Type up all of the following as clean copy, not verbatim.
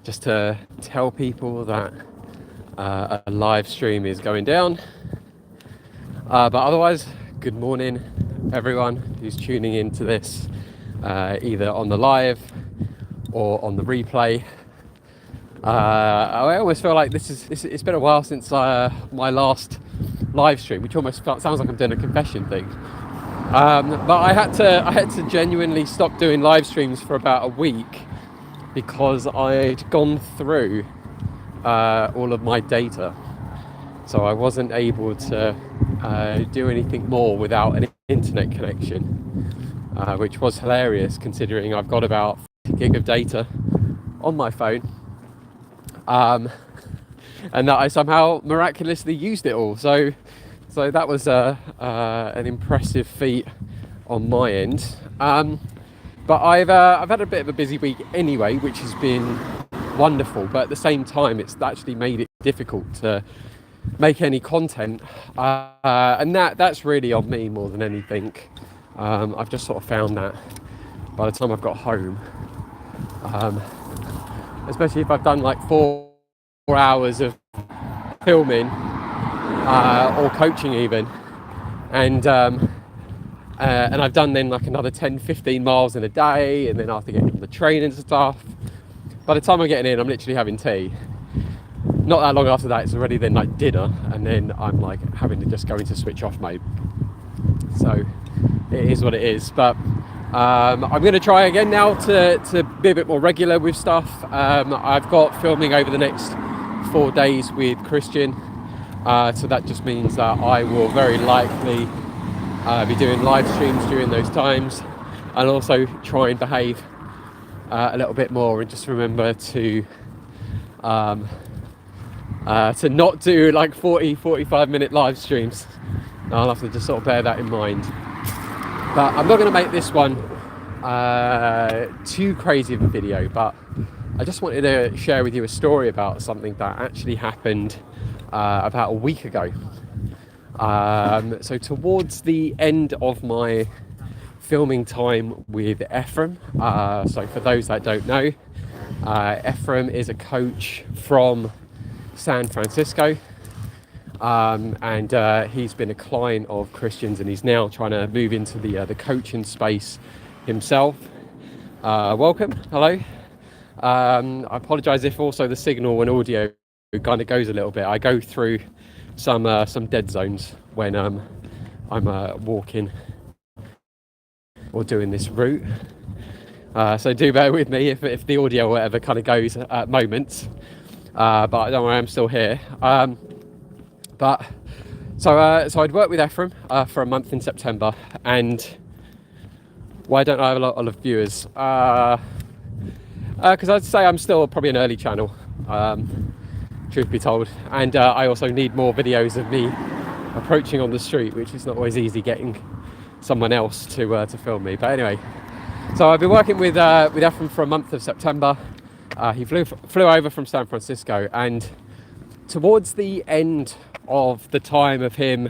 just to tell people that a live stream is going down. But otherwise, good morning, everyone who's tuning into this, either on the live or on the replay. I almost feel like it's been a while since my last live stream, which almost sounds like I'm doing a confession thing. But I had to genuinely stop doing live streams for about a week because I'd gone through all of my data, so I wasn't able to do anything more without an internet connection, which was hilarious considering I've got about 50 gig of data on my phone, and that I somehow miraculously used it all. So that was an impressive feat on my end. But I've had a bit of a busy week anyway, which has been wonderful. But at the same time, it's actually made it difficult to make any content, and that's really on me more than anything. I've just sort of found that by the time I've got home, especially if I've done like 4 hours of filming or coaching even, and I've done then like another 10-15 miles in a day, and then after getting on the train and stuff, by the time I'm getting in, I'm literally having tea. Not that long after that, it's already then like dinner, and then I'm like having to just go into switch off mode. So it is what it is. But I'm going to try again now to be a bit more regular with stuff. I've got filming over the next 4 days with Christian, so that just means that I will very likely be doing live streams during those times, and also try and behave a little bit more, and just remember to not do like 40-45 minute live streams. I'll have to just sort of bear that in mind. But I'm not going to make this one too crazy of a video, but I just wanted to share with you a story about something that actually happened about a week ago. So towards the end of my filming time with Ephraim, so for those that don't know, Ephraim is a coach from San Francisco, and he's been a client of Christian's, and he's now trying to move into the coaching space himself. Welcome, hello. I apologise if also the signal and audio kind of goes a little bit. I go through some dead zones when I'm walking or doing this route, so do bear with me if the audio or whatever kind of goes at moments. But don't worry, I'm still here. But so I'd worked with Ephraim for a month in September, and why don't I have a lot of viewers? Because I'd say I'm still probably an early channel, truth be told, and I also need more videos of me approaching on the street, which is not always easy getting someone else to film me. But anyway, so I've been working with Ephraim for a month of September. He flew over from San Francisco, and towards the end of the time of him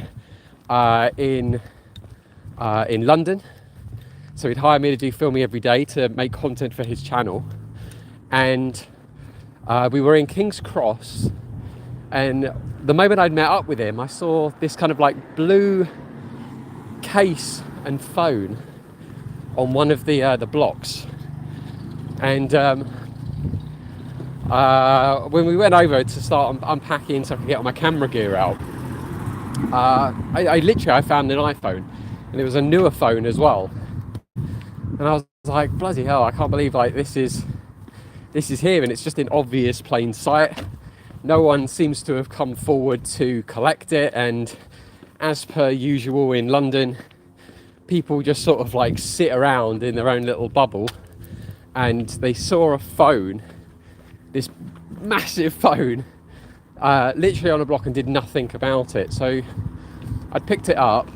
in London, so he'd hire me to do filming every day to make content for his channel, and we were in King's Cross, and the moment I'd met up with him, I saw this kind of like blue case and phone on one of the blocks, and when we went over to start unpacking so I could get all my camera gear out, I found an iPhone, and it was a newer phone as well, and I was like, bloody hell, I can't believe like this is here, and it's just in obvious plain sight. No one seems to have come forward to collect it, and as per usual in London, people just sort of like sit around in their own little bubble, and they saw a phone, this massive phone, literally on a block, and did nothing about it. So I'd picked it up,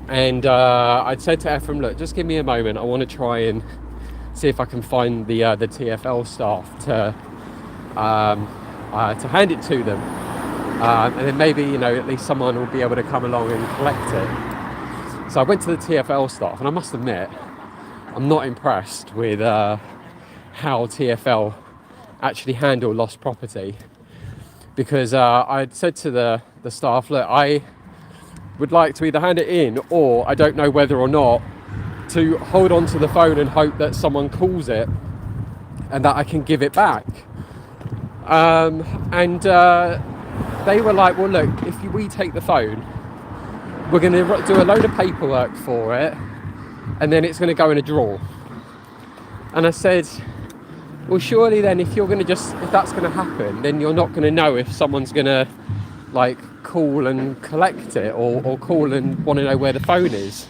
and I'd said to Ephraim, look, just give me a moment, I want to try and see if I can find the TFL staff to hand it to them, and then maybe, you know, at least someone will be able to come along and collect it. So I went to the TFL staff, and I must admit, I'm not impressed with how TFL actually handle lost property, because I'd said to the staff, look, I would like to either hand it in, or I don't know whether or not to hold on to the phone and hope that someone calls it and that I can give it back. And they were like, well, look, if we take the phone, we're going to do a load of paperwork for it, and then it's going to go in a drawer. And I said, well, surely then if that's going to happen, then you're not going to know if someone's going to like call and collect it, or call and want to know where the phone is.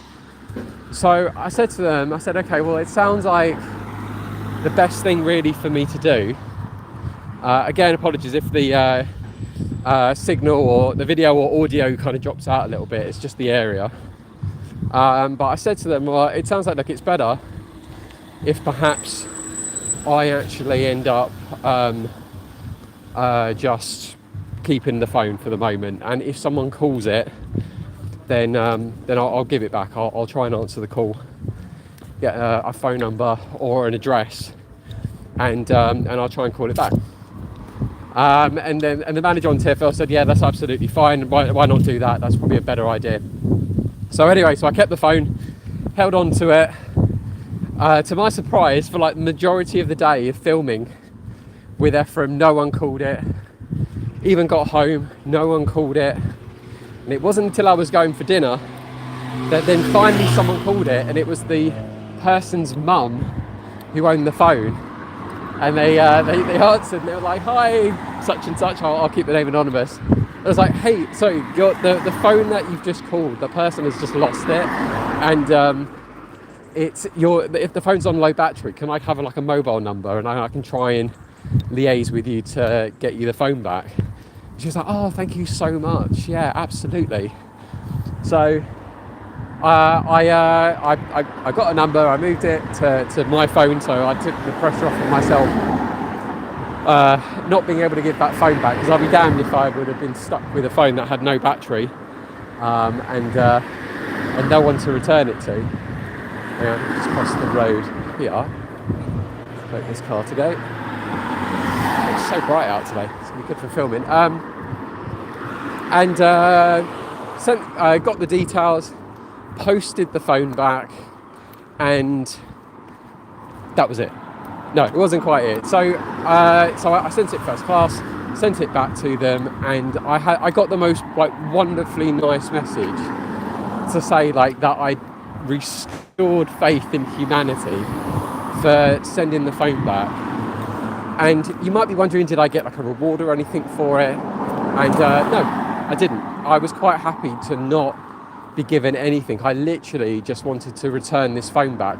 So I said to them, I said, okay, well, it sounds like the best thing really for me to do. Again, apologies if the signal or the video or audio kind of drops out a little bit. It's just the area. But I said to them, well, it sounds like, look, it's better if perhaps I actually end up just keeping the phone for the moment, and if someone calls it, then I'll give it back. I'll try and answer the call, get a phone number or an address, and I'll try and call it back. And the manager on TFL said, yeah, that's absolutely fine. Why not do that? That's probably a better idea. So anyway, so I kept the phone, held on to it. To my surprise, for like the majority of the day of filming with Ephraim, no one called it. Even got home, no one called it. And it wasn't until I was going for dinner that then finally someone called it, and it was the person's mum who owned the phone. And they answered, and they were like, hi, such and such, I'll keep the name anonymous. I was like, hey, so the phone that you've just called, the person has just lost it, and if the phone's on low battery, can I have like a mobile number, and I can try and liaise with you to get you the phone back? She was like, oh, thank you so much. Yeah, absolutely. So I got a number, I moved it to my phone, so I took the pressure off of myself not being able to give that phone back, because I'd be damned if I would have been stuck with a phone that had no battery and no one to return it to. Yeah, just cross the road here. Wait this car to go. It's so bright out today. It's going to be good for filming. Got the details, posted the phone back, and that was it. No, it wasn't quite it. So I sent it first class, sent it back to them, and I got the most like wonderfully nice message to say like that I restored faith in humanity for sending the phone back. And you might be wondering, did I get like a reward or anything for it? And no, I didn't. I was quite happy to not be given anything. I literally just wanted to return this phone back,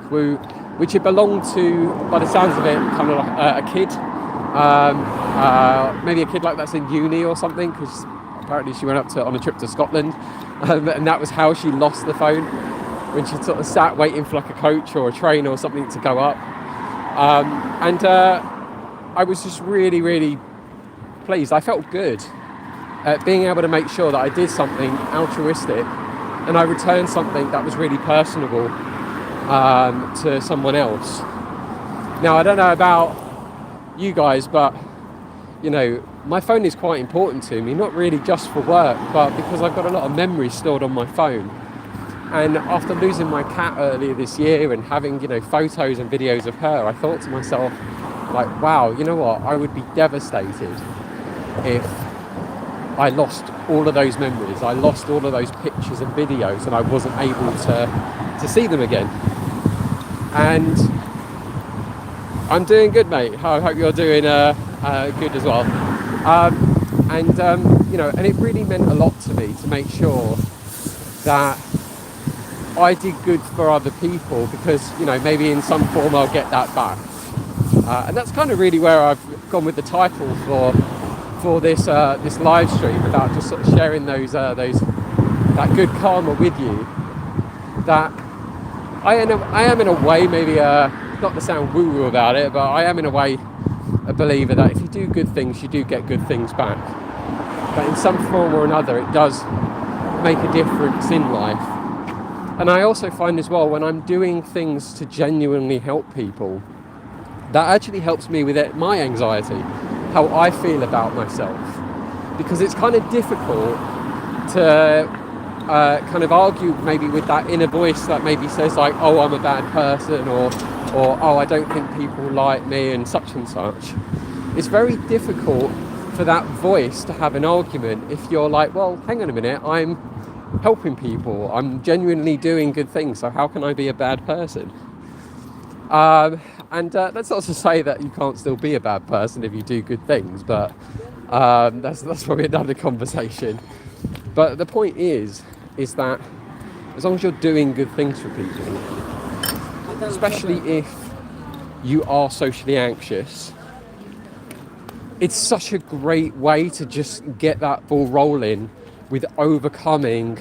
which it belonged to, by the sounds of it, kind of like a kid, maybe a kid like that's in uni or something, because apparently she went up on a trip to Scotland, and that was how she lost the phone, when she sort of sat waiting for like a coach or a train or something to go up. I was just really, really pleased. I felt good at being able to make sure that I did something altruistic, and I returned something that was really personable to someone else. Now, I don't know about you guys, but you know, my phone is quite important to me, not really just for work, but because I've got a lot of memories stored on my phone. And after losing my cat earlier this year and having, you know, photos and videos of her, I thought to myself, like, wow, you know what, I would be devastated if I lost all of those memories, I lost all of those pictures and videos, and I wasn't able to see them again. And I'm doing good, mate. I hope you're doing good as well. You know, and it really meant a lot to me to make sure that I did good for other people, because, you know, maybe in some form I'll get that back. And that's kind of really where I've gone with the title for this live stream, about just sort of sharing that good karma with you. That I am in a way, maybe not to sound woo-woo about it, but I am in a way a believer that if you do good things, you do get good things back. But in some form or another, it does make a difference in life. And I also find as well, when I'm doing things to genuinely help people, that actually helps me with my anxiety, how I feel about myself, because it's kind of difficult to kind of argue maybe with that inner voice that maybe says like, oh, I'm a bad person, or oh, I don't think people like me, and such. It's very difficult for that voice to have an argument if you're like, well, hang on a minute, I'm helping people, I'm genuinely doing good things, so how can I be a bad person? And that's not to say that you can't still be a bad person if you do good things, but that's probably another conversation. But the point is that as long as you're doing good things for people, especially if you are socially anxious, it's such a great way to just get that ball rolling with overcoming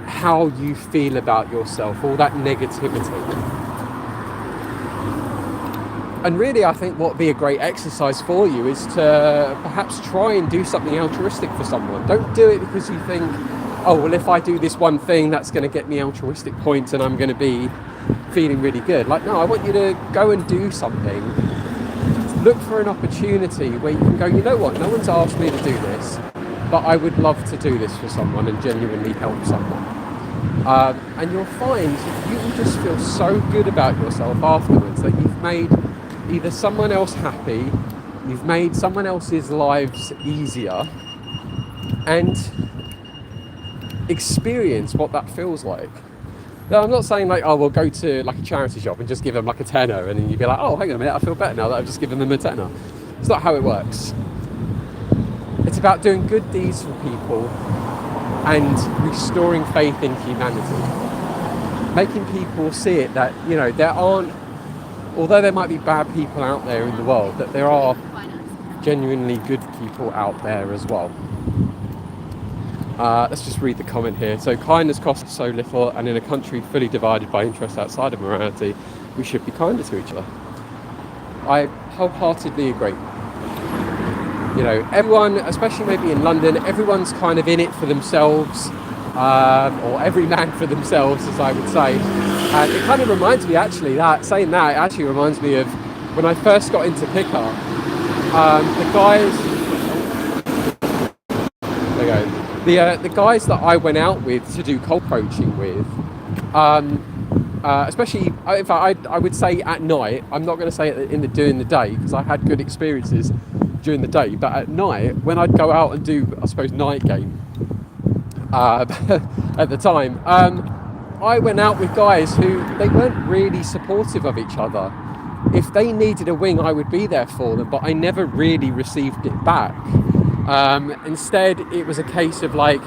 how you feel about yourself, all that negativity. And really, I think what would be a great exercise for you is to perhaps try and do something altruistic for someone. Don't do it because you think, oh, well, if I do this one thing, that's going to get me altruistic points and I'm going to be feeling really good. Like, no, I want you to go and do something. Look for an opportunity where you can go, you know what, no one's asked me to do this, but I would love to do this for someone and genuinely help someone. And you'll find you will just feel so good about yourself afterwards that you've made either someone else happy, you've made someone else's lives easier, and experience what that feels like. Now, I'm not saying like, oh, we'll go to like a charity shop and just give them like a tenner and then you'd be like, oh, hang on a minute, I feel better now that I've just given them a tenner. It's not how it works. It's about doing good deeds for people and restoring faith in humanity. Making people see it that, you know, there aren't, although there might be bad people out there in the world, that there are genuinely good people out there as well. Let's just read the comment here. So, kindness costs so little, and in a country fully divided by interests outside of morality, we should be kinder to each other. I wholeheartedly agree. You know, everyone, especially maybe in London, everyone's kind of in it for themselves, or every man for themselves, as I would say. And it kind of reminds me, actually, that saying that, it actually reminds me of when I first got into pickup. The guys, there you go. The guys that I went out with to do cold coaching with, especially, in fact, I would say at night. I'm not going to say it during the day because I had good experiences during the day. But at night, when I'd go out and do, I suppose, night game at the time, I went out with guys who they weren't really supportive of each other. If they needed a wing, I would be there for them, but I never really received it back. Instead, it was a case of like,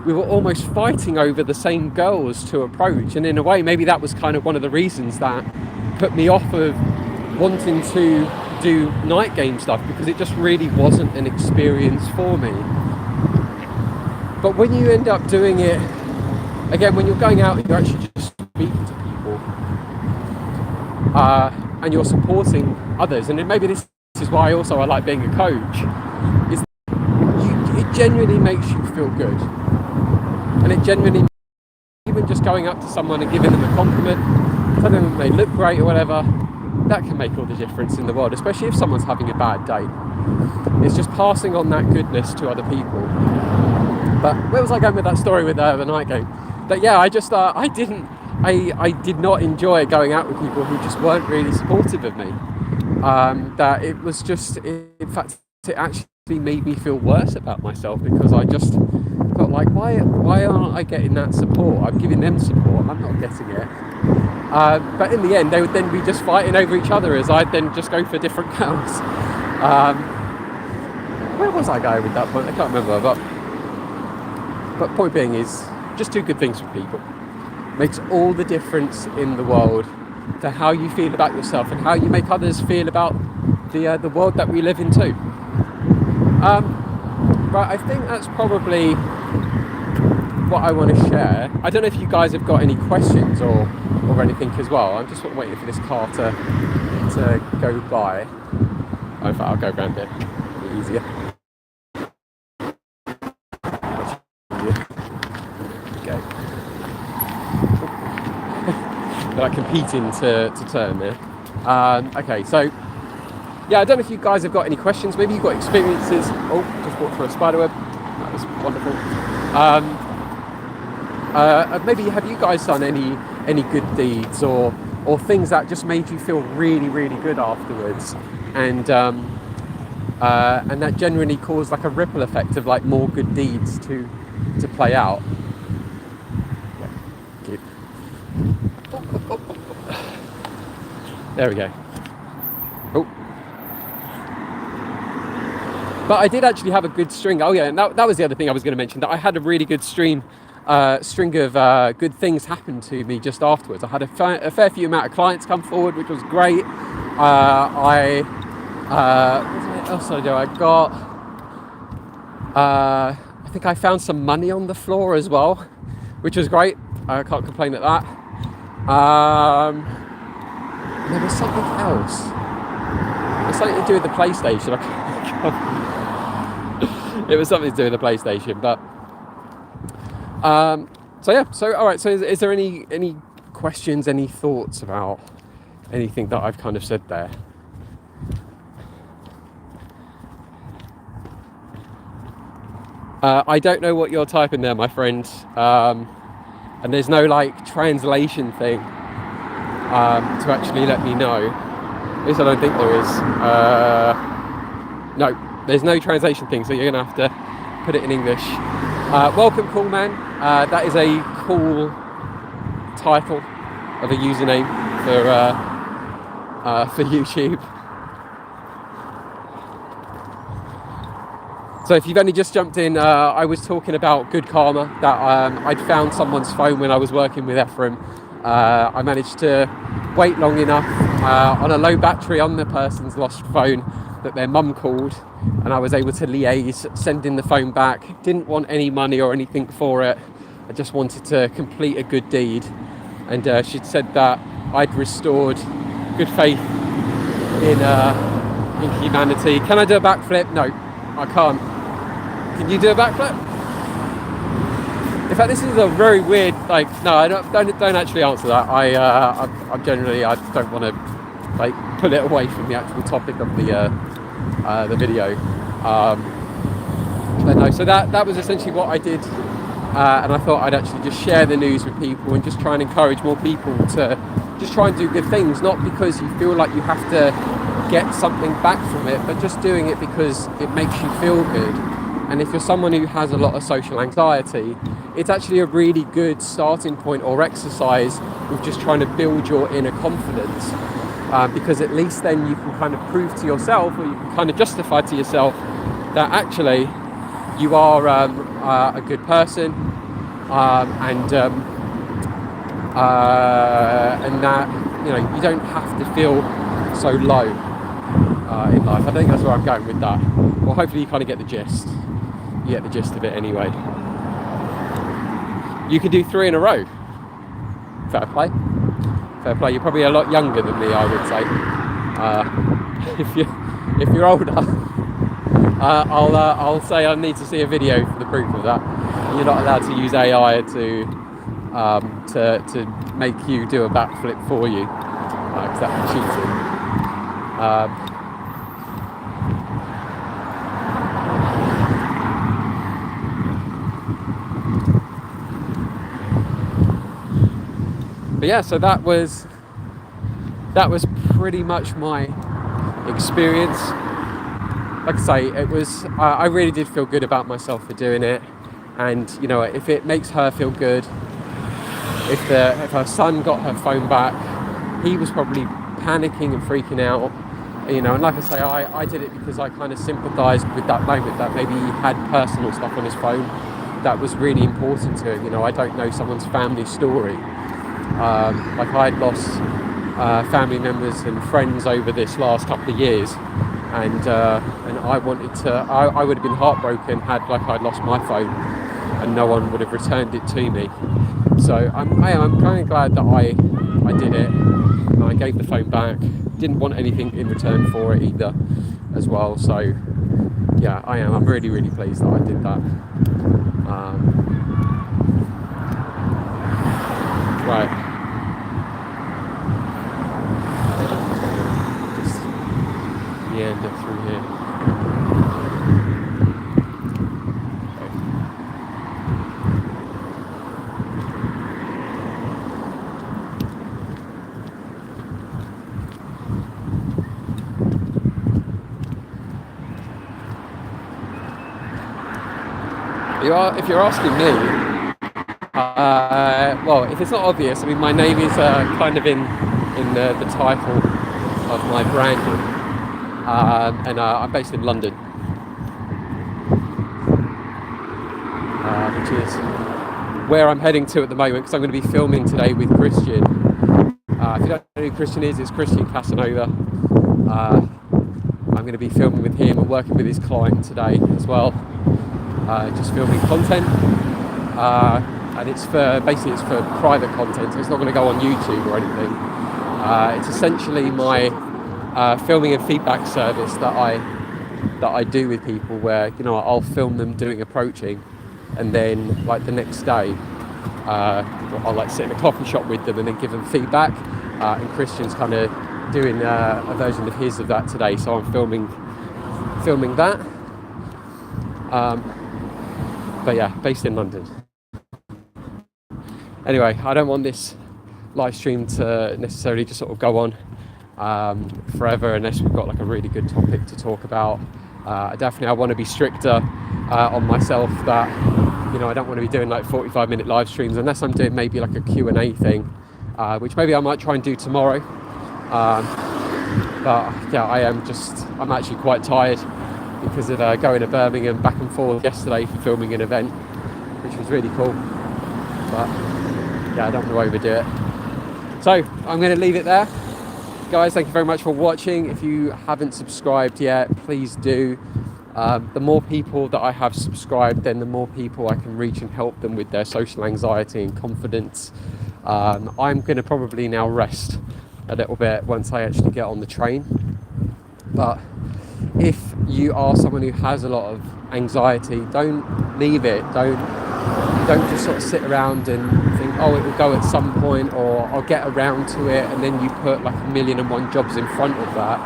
we were almost fighting over the same girls to approach. And in a way, maybe that was kind of one of the reasons that put me off of wanting to do night game stuff, because it just really wasn't an experience for me. But when you end up doing it, again, when you're going out and you're actually just speaking to people, and you're supporting others, and maybe this is why also I like being a coach, is it genuinely makes you feel good. And it genuinely, even just going up to someone and giving them a compliment, telling them they look great or whatever, that can make all the difference in the world, especially if someone's having a bad day. It's just passing on that goodness to other people. But where was I going with that story with the night game? But yeah, I just, I did not enjoy going out with people who just weren't really supportive of me. That it was just, in fact, it actually made me feel worse about myself, because I just felt like, why aren't I getting that support? I'm giving them support, I'm not getting it. But in the end, they would then be just fighting over each other as I'd then just go for different girls. Where was I going with that point? I can't remember. But point being is, just do good things for people. Makes all the difference in the world to how you feel about yourself and how you make others feel about the world that we live in too. Right, I think that's probably what I want to share. I don't know if you guys have got any questions or anything as well. I'm just waiting for this car to go by. In fact, I'll go around it. It'll be easier. Okay. They're like competing to turn there. Okay, so yeah, I don't know if you guys have got any questions. Maybe you've got experiences. Oh, just walked through a spider web. That was wonderful. Maybe have you guys done any good deeds or things that just made you feel really, really good afterwards, and that generally caused like a ripple effect of like more good deeds to play out. Yeah. Cute. There we go. Oh. But I did actually have a good string. Oh yeah, and that was the other thing I was going to mention, that I had a really good string of good things happen to me just afterwards. I had a fair few amount of clients come forward, which was great. What else did I do? I got, I think I found some money on the floor as well, which was great. I can't complain at that. There was something else. It's something to do with the PlayStation. It was something to do with the PlayStation, but so yeah. So all right. So is there any questions, any thoughts about anything that I've kind of said there? I don't know what you're typing there, my friend, and there's no like translation thing to actually let me know. At least I don't think there is. No, there's no translation thing, so you're gonna have to put it in English. Welcome, cool man. That is a cool title of a username for YouTube. So if you've only just jumped in, I was talking about good karma, that I'd found someone's phone when I was working with Ephraim. I managed to wait long enough on a low battery on the person's lost phone that their mum called, and I was able to liaise, sending the phone back. Didn't want any money or anything for it. I just wanted to complete a good deed. And she'd said that I'd restored good faith in humanity. Can I do a backflip? No, I can't. Can you do a backflip? In fact, this is a very weird, like, no, I don't actually answer that. I'm generally, I don't want to like pull it away from the actual topic of the video. But no, so that was essentially what I did, and I thought I'd actually just share the news with people and just try and encourage more people to just try and do good things, not because you feel like you have to get something back from it, but just doing it because it makes you feel good. And if you're someone who has a lot of social anxiety, it's actually a really good starting point or exercise with just trying to build your inner confidence, because at least then you can kind of prove to yourself, or you can kind of justify to yourself, that actually you are a good person, and that, you know, you don't have to feel so low in life. I think that's where I'm going with that. Well, hopefully you kind of get the gist. You get the gist of it anyway. You can do 3 in a row. Fair play. Fair play. You're probably a lot younger than me, I would say. If you're older, I'll say I need to see a video for the proof of that. You're not allowed to use AI to make you do a backflip for you, because that's cheating. But yeah, so that was pretty much my experience. Like I say, it was, I really did feel good about myself for doing it. And you know, if it makes her feel good, if her son got her phone back, he was probably panicking and freaking out, you know. And like I say, I did it because I kind of sympathised with that moment, that maybe he had personal stuff on his phone that was really important to him. You know, I don't know someone's family story. Like I'd lost family members and friends over this last couple of years, and I wanted to. I would have been heartbroken had I'd lost my phone and no one would have returned it to me. So I'm kind of glad that I did it. I gave the phone back. Didn't want anything in return for it either, as well. So yeah, I am. I'm really, really pleased that I did that. Right. meander through here. If you're asking me, well, if it's not obvious, I mean, my name is kind of in the title of my branding, and I'm based in London, which is where I'm heading to at the moment, because I'm going to be filming today with Christian. If you don't know who Christian is, it's Christian Casanova. I'm going to be filming with him and working with his client today as well. Just filming content, and it's for private content, so it's not going to go on YouTube or anything. It's essentially my filming and feedback service that I do with people, where I'll film them doing approaching, and then like the next day I'll like sit in a coffee shop with them and then give them feedback. And Christian's kind of doing a version of his of that today, so I'm filming that. But yeah, based in London. Anyway, I don't want this live stream to necessarily just sort of go on forever unless we've got like a really good topic to talk about. I want to be stricter on myself, that I don't want to be doing like 45-minute live streams unless I'm doing maybe like a Q&A thing, which maybe I might try and do tomorrow. But yeah, I'm actually quite tired because of going to Birmingham back and forth yesterday for filming an event, which was really cool. But yeah, I don't want to overdo it. So I'm going to leave it there. Guys, thank you very much for watching. If you haven't subscribed yet, please do. The more people that I have subscribed, then the more people I can reach and help them with their social anxiety and confidence. I'm going to probably now rest a little bit once I actually get on the train. But if you are someone who has a lot of anxiety, don't leave it. Don't just sort of sit around and think, oh, it will go at some point, or I'll get around to it, and then you put like 1,000,001 jobs in front of that.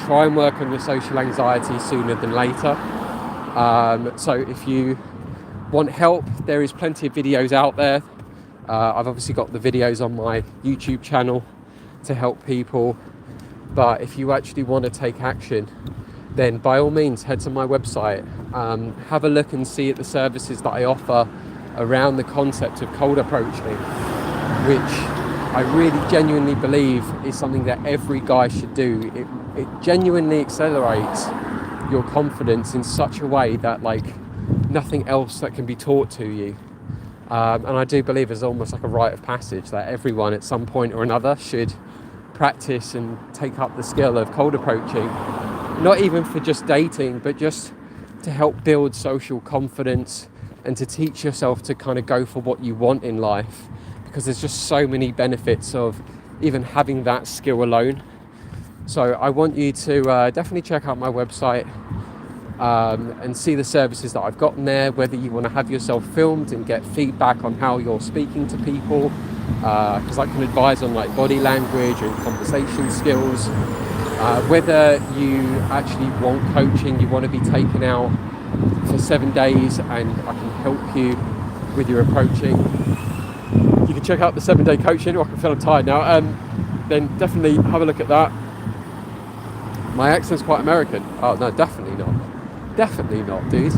Try and work on your social anxiety sooner than later. So if you want help, there is plenty of videos out there. I've obviously got the videos on my YouTube channel to help people. But if you actually want to take action, then by all means head to my website, have a look and see at the services that I offer around the concept of cold approaching, which I really genuinely believe is something that every guy should do. It genuinely accelerates your confidence in such a way that like nothing else that can be taught to you. And I do believe it's almost like a rite of passage that everyone at some point or another should practice and take up the skill of cold approaching, not even for just dating, but just to help build social confidence and to teach yourself to kind of go for what you want in life, because there's just so many benefits of even having that skill alone. So I want you to definitely check out my website and see the services that I've got in there, whether you want to have yourself filmed and get feedback on how you're speaking to people, because I can advise on like body language and conversation skills, whether you actually want coaching, you want to be taken out for 7 days and I can help you with your approaching. You can check out the 7-day coaching, or I can feel I'm tired now, then definitely have a look at that. My accent's quite American. Oh no, definitely not, dude.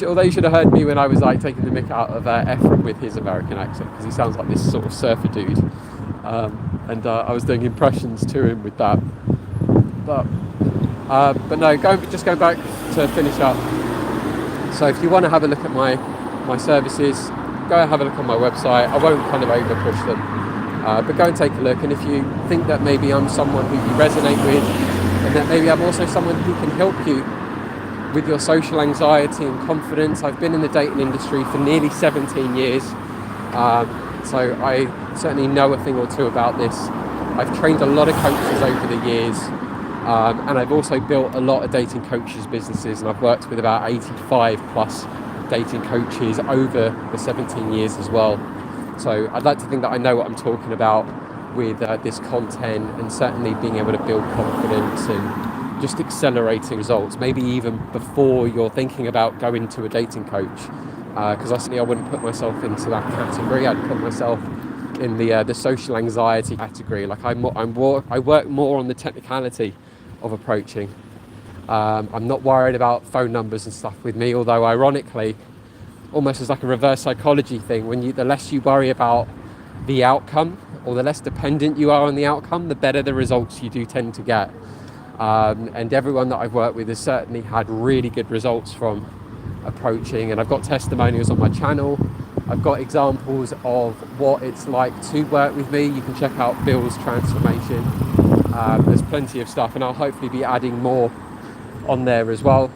Although you should have heard me when I was like taking the mick out of Ephraim with his American accent, because he sounds like this sort of surfer dude, and I was doing impressions to him with that. But no, just going back to finish up. So if you want to have a look at my services, go and have a look on my website. I won't kind of over push them, but go and take a look. And if you think that maybe I'm someone who you resonate with, and that maybe I'm also someone who can help you with your social anxiety and confidence. I've been in the dating industry for nearly 17 years, so I certainly know a thing or two about this. I've trained a lot of coaches over the years, and I've also built a lot of dating coaches businesses, and I've worked with about 85 plus dating coaches over the 17 years as well. So I'd like to think that I know what I'm talking about, with this content, and certainly being able to build confidence and just accelerating results, maybe even before you're thinking about going to a dating coach. Because I wouldn't put myself into that category. I'd put myself in the social anxiety category. Like I work more on the technicality of approaching. I'm not worried about phone numbers and stuff with me, although ironically, almost as like a reverse psychology thing, the less you worry about the outcome, or the less dependent you are on the outcome, the better the results you do tend to get. And everyone that I've worked with has certainly had really good results from approaching, and I've got testimonials on my channel. I've got examples of what it's like to work with me. You can check out Bill's transformation. There's plenty of stuff, and I'll hopefully be adding more on there as well.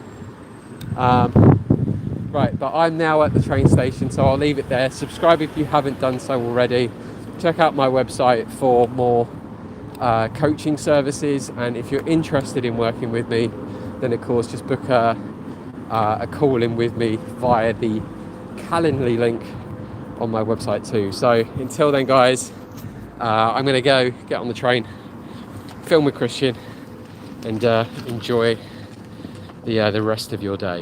Right, but I'm now at the train station, so I'll leave it there. Subscribe if you haven't done so already. Check out my website for more coaching services, and if you're interested in working with me, then of course just book a call in with me via the Calendly link on my website too. So until then, guys, I'm going to go get on the train, film with Christian, and enjoy the rest of your day.